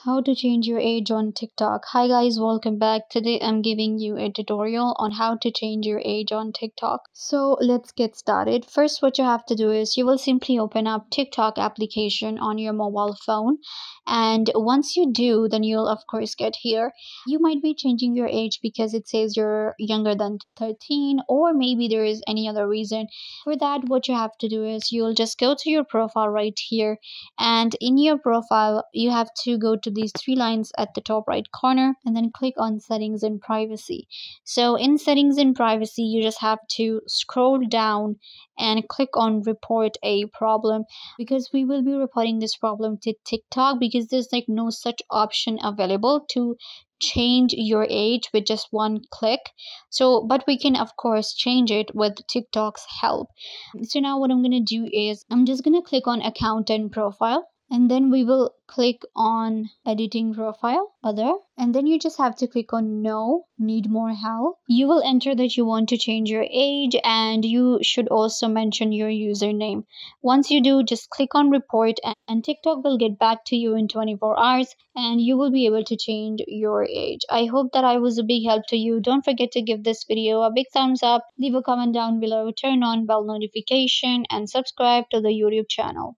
How to change your age on TikTok. Hi guys, welcome back. Today I'm giving you a tutorial on how to change your age on TikTok. So let's get started. First, what you have to do is you will simply open up TikTok application on your mobile phone. And once you do, then you'll of course get here. You might be changing your age because it says you're younger than 13, or maybe there is any other reason. For that, what you have to do is you'll just go to your profile right here, and in your profile you have to go to these three lines at the top right corner and then click on settings and privacy. So in settings and privacy you just have to scroll down and click on report a problem, because we will be reporting this problem to TikTok because there's like no such option available to change your age with just one click. So but we can of course change it with TikTok's help. So now what I'm going to do is I'm just going to click on account and profile, and then we will click on editing profile other, and then you just have to click on no need more help. You will enter that you want to change your age, and you should also mention your username. Once you do, just click on report, and TikTok will get back to you in 24 hours and you will be able to change your age. I hope that I was a big help to you. Don't forget to give this video a big thumbs up, leave a comment down below, turn on bell notification and subscribe to the YouTube channel.